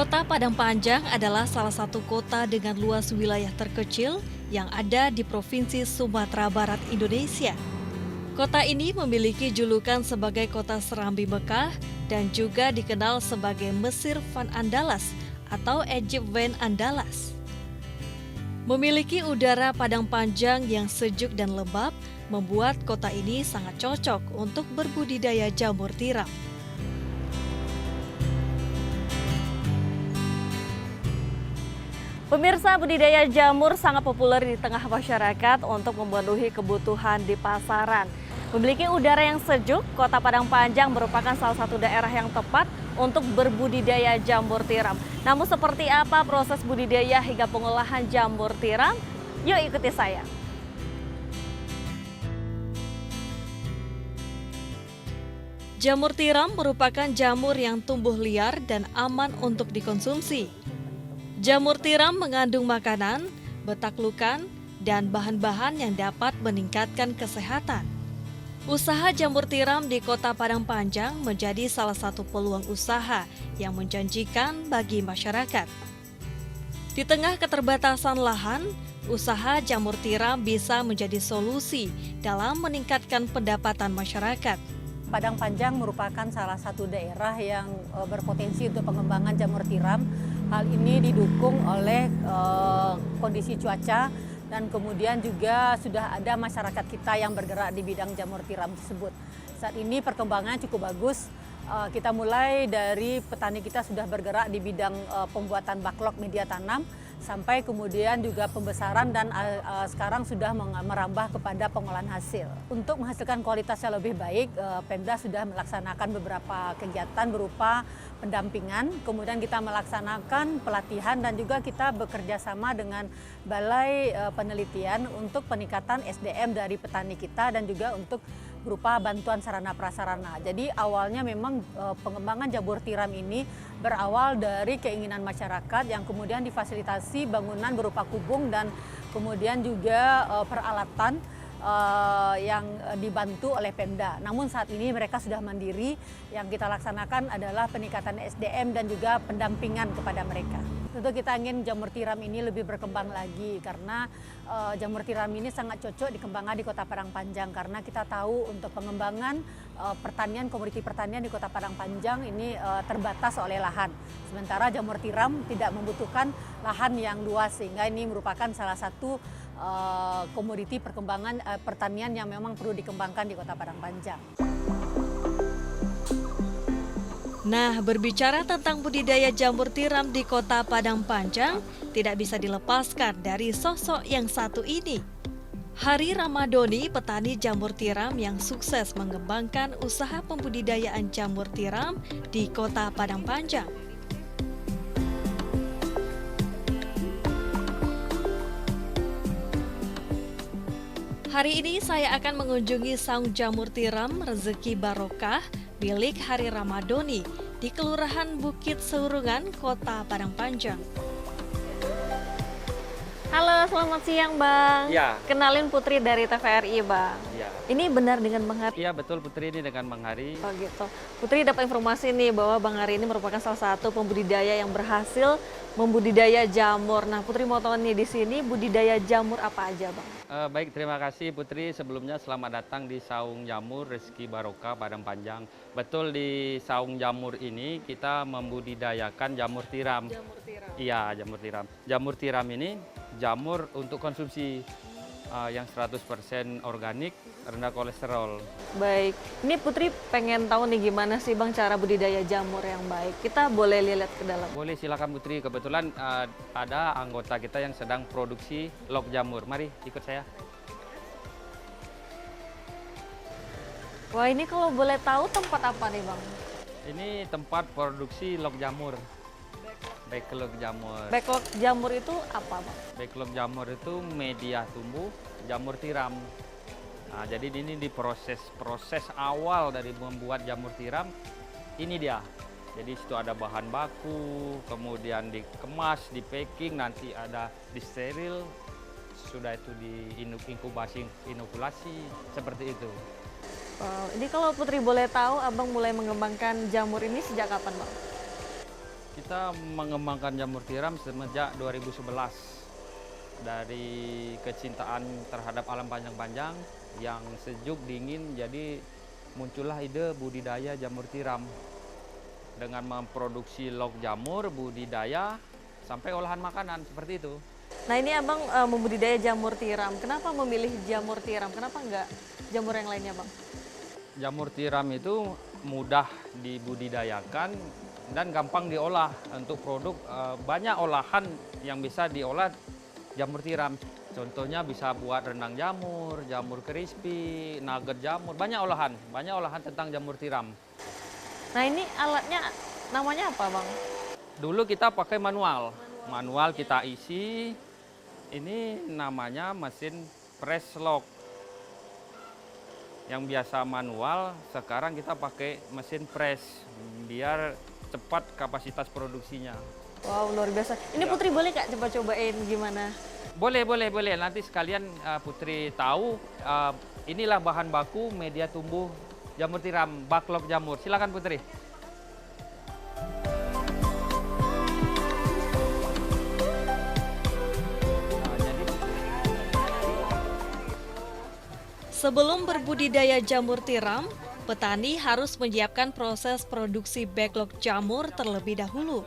Kota Padang Panjang adalah salah satu kota dengan luas wilayah terkecil yang ada di Provinsi Sumatera Barat, Indonesia. Kota ini memiliki julukan sebagai kota Serambi Mekah dan juga dikenal sebagai Mesir Van Andalas atau Egypt Van Andalas. Memiliki udara padang panjang yang sejuk dan lembab, membuat kota ini sangat cocok untuk berbudidaya jamur tiram. Pemirsa, budidaya jamur sangat populer di tengah masyarakat untuk memenuhi kebutuhan di pasaran. Memiliki udara yang sejuk, Kota Padang Panjang merupakan salah satu daerah yang tepat untuk berbudidaya jamur tiram. Namun seperti apa proses budidaya hingga pengolahan jamur tiram? Yuk ikuti saya. Jamur tiram merupakan jamur yang tumbuh liar dan aman untuk dikonsumsi. Jamur tiram mengandung makanan, betaklukan, dan bahan-bahan yang dapat meningkatkan kesehatan. Usaha jamur tiram di Kota Padang Panjang menjadi salah satu peluang usaha yang menjanjikan bagi masyarakat. Di tengah keterbatasan lahan, usaha jamur tiram bisa menjadi solusi dalam meningkatkan pendapatan masyarakat. Padang Panjang merupakan salah satu daerah yang berpotensi untuk pengembangan jamur tiram. Hal ini didukung oleh kondisi cuaca dan kemudian juga sudah ada masyarakat kita yang bergerak di bidang jamur tiram tersebut. Saat ini perkembangannya cukup bagus. Kita mulai dari petani kita sudah bergerak di bidang pembuatan backlog media tanam sampai kemudian juga pembesaran dan sekarang sudah merambah kepada pengolahan hasil. Untuk menghasilkan kualitas yang lebih baik, Pemda sudah melaksanakan beberapa kegiatan berupa pendampingan, kemudian kita melaksanakan pelatihan dan juga kita bekerja sama dengan Balai Penelitian untuk peningkatan SDM dari petani kita dan juga untuk berupa bantuan sarana prasarana. Jadi awalnya memang pengembangan jamur tiram ini berawal dari keinginan masyarakat yang kemudian difasilitasi bangunan berupa kubung dan kemudian juga peralatan yang dibantu oleh Pemda. Namun saat ini mereka sudah mandiri, yang kita laksanakan adalah peningkatan SDM dan juga pendampingan kepada mereka. Tentu kita ingin jamur tiram ini lebih berkembang lagi karena jamur tiram ini sangat cocok dikembangkan di Kota Padang Panjang karena kita tahu untuk pengembangan pertanian, komoditi pertanian di Kota Padang Panjang ini terbatas oleh lahan. Sementara jamur tiram tidak membutuhkan lahan yang luas sehingga ini merupakan salah satu komoditi perkembangan pertanian yang memang perlu dikembangkan di Kota Padang Panjang. Nah, berbicara tentang budidaya jamur tiram di Kota Padang Panjang, tidak bisa dilepaskan dari sosok yang satu ini. Hari Ramadoni, petani jamur tiram yang sukses mengembangkan usaha pembudidayaan jamur tiram di Kota Padang Panjang. Hari ini saya akan mengunjungi saung jamur tiram Rezeki Barokah milik Hari Ramadoni di Kelurahan Bukit Seurungan, Kota Padang Panjang. Halo, selamat siang Bang. Ya. Kenalin Putri dari TVRI Bang. Ya. Ini benar dengan Bang Hari? Iya betul Putri, ini dengan Bang Hari. Oh gitu. Putri dapat informasi nih bahwa Bang Hari ini merupakan salah satu pembudidaya yang berhasil membudidaya jamur. Nah Putri mau tahu nih di sini budidaya jamur apa aja Bang? Baik, terima kasih Putri. Sebelumnya selamat datang di Saung Jamur Rezeki Barokah Padang Panjang. Betul, di Saung Jamur ini kita membudidayakan jamur tiram. Jamur tiram. Iya, jamur tiram. Jamur tiram ini jamur untuk konsumsi yang 100% organik, rendah kolesterol. Baik, ini Putri pengen tahu nih gimana sih Bang cara budidaya jamur yang baik. Kita boleh lihat ke dalam? Boleh, silakan Putri. Kebetulan ada anggota kita yang sedang produksi log jamur. Mari ikut saya. Wah, ini kalau boleh tahu tempat apa nih Bang? Ini tempat produksi log jamur. Backlog jamur. Backlog jamur itu apa Bang? Backlog jamur itu media tumbuh jamur tiram. Nah, jadi ini di proses awal dari membuat jamur tiram, ini dia. Jadi situ ada bahan baku, kemudian dikemas, di packing, nanti ada disteril, sudah itu di inkubasi, inokulasi, seperti itu. Ini kalau Putri boleh tahu, Abang mulai mengembangkan jamur ini sejak kapan Bang? Kita mengembangkan jamur tiram semenjak 2011. Dari kecintaan terhadap alam panjang-panjang yang sejuk, dingin, jadi muncullah ide budidaya jamur tiram. Dengan memproduksi log jamur, budidaya, sampai olahan makanan, seperti itu. Nah ini abang membudidaya jamur tiram. Kenapa memilih jamur tiram? Kenapa enggak jamur yang lainnya bang? Jamur tiram itu mudah dibudidayakan dan gampang diolah untuk produk. Banyak olahan yang bisa diolah jamur tiram. Contohnya bisa buat rendang jamur, jamur crispy, nugget jamur, banyak olahan tentang jamur tiram. Nah ini alatnya namanya apa bang? Dulu kita pakai manual kita isi. Ini namanya mesin press lock. Yang biasa manual, sekarang kita pakai mesin press biar cepat kapasitas produksinya. Wow luar biasa. Ini Putri boleh Kak coba-cobain gimana? Boleh. Nanti sekalian Putri tahu inilah bahan baku media tumbuh jamur tiram, backlog jamur. Silakan Putri. Sebelum berbudidaya jamur tiram, petani harus menyiapkan proses produksi backlog jamur terlebih dahulu.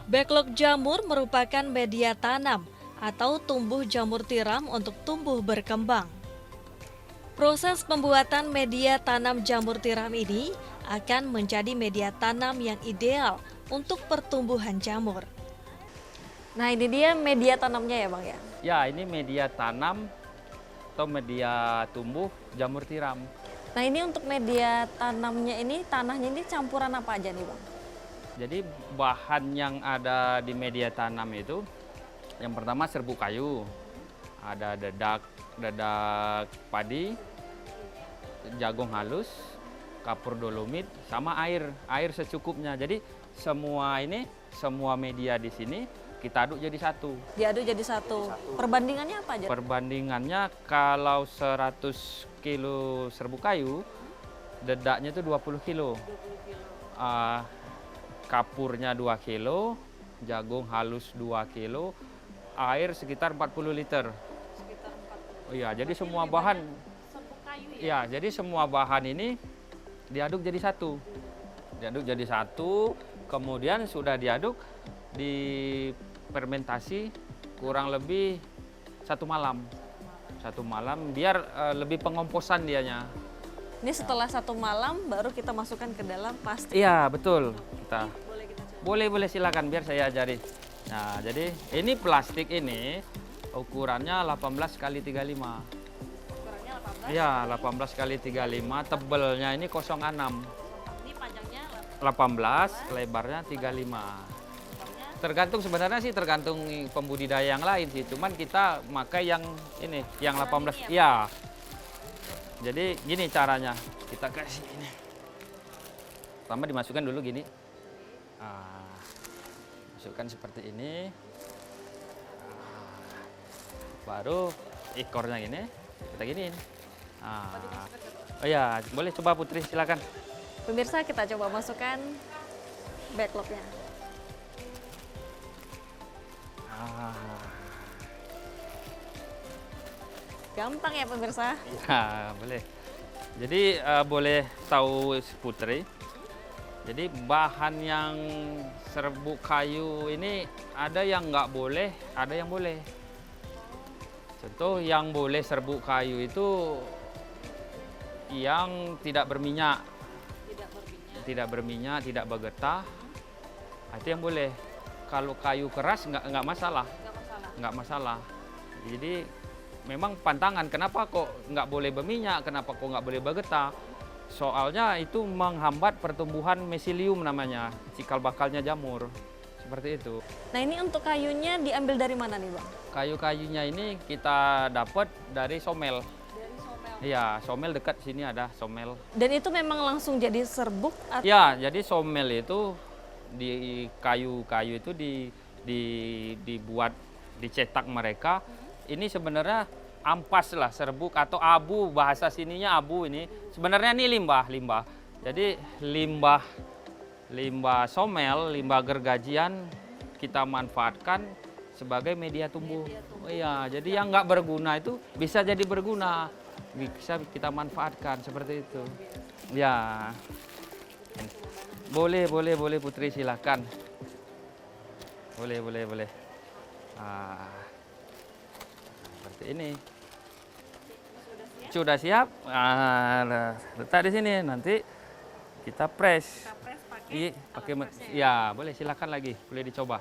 Backlog jamur merupakan media tanam atau tumbuh jamur tiram untuk tumbuh berkembang. Proses pembuatan media tanam jamur tiram ini akan menjadi media tanam yang ideal untuk pertumbuhan jamur. Nah ini dia media tanamnya ya bang ya? Ya, ini media tanam atau media tumbuh jamur tiram. Nah ini untuk media tanamnya ini, tanahnya ini campuran apa aja nih bang? Jadi bahan yang ada di media tanam itu, yang pertama serbuk kayu, ada dedak padi, jagung halus, kapur dolomit, sama air secukupnya. Jadi semua media di sini kita aduk jadi satu. Diaduk jadi satu. Perbandingannya apa aja? Perbandingannya kalau 100 kilo serbuk kayu, dedaknya itu 20 kilo. Kapurnya 2 kilo, jagung halus 2 kilo, air sekitar 40 liter. Iya, jadi semua bahan jadi semua bahan ini diaduk jadi satu. Kemudian sudah diaduk, difermentasi kurang lebih 1 malam. 1 malam biar lebih pengomposan dianya. Ini setelah 1 malam baru kita masukkan ke dalam plastik. Iya, betul. Boleh kita coba. Boleh silakan biar saya ajari. Nah, jadi ini plastik ini ukurannya 18 kali 35. Ukurannya 18. Iya, 18 kali 35, tebelnya ini 06. Ini panjangnya 18, lebarnya 35. Tergantung sebenarnya sih tergantung pembudidaya yang lain sih. Cuman kita pakai yang ini, yang 18. Iya. Jadi gini caranya. Kita kasih ini. Pertama dimasukkan dulu gini. Masukkan seperti ini. Baru ekornya gini. Kita giniin. Oh ya, boleh coba Putri silakan. Pemirsa kita coba masukkan backlognya. Gampang ya pemirsa? Ya, boleh. Jadi boleh tahu Putri. Jadi bahan yang serbuk kayu ini ada yang nggak boleh, ada yang boleh. Contoh yang boleh serbuk kayu itu yang tidak berminyak. Tidak berminyak, tidak bergetah. Itu yang boleh. Kalau kayu keras nggak masalah. Nggak masalah. Jadi memang pantangan, kenapa kok nggak boleh berminyak, kenapa kok nggak boleh bergetah? Soalnya itu menghambat pertumbuhan mesilium namanya, cikal bakalnya jamur. Seperti itu. Nah ini untuk kayunya diambil dari mana nih Bang? Kayu-kayunya ini kita dapat dari somel. Dari somel? Iya, somel dekat sini ada somel. Dan itu memang langsung jadi serbuk? Atau... Ya, jadi somel itu di kayu-kayu itu dibuat, dicetak mereka. Ini sebenarnya ampas lah, serbuk atau abu, bahasa sininya abu ini. Sebenarnya ini limbah. Jadi limbah limbah somel, limbah gergajian kita manfaatkan sebagai media tumbuh. Oh iya, jadi yang nggak berguna itu bisa jadi berguna, bisa kita manfaatkan seperti itu. Ya, boleh Putri, silakan. Boleh. Seperti ini. Sudah siap? Letak di sini, nanti kita press. Kita press pakai Iya, pakai alat press ya? ya, boleh silakan lagi, boleh dicoba.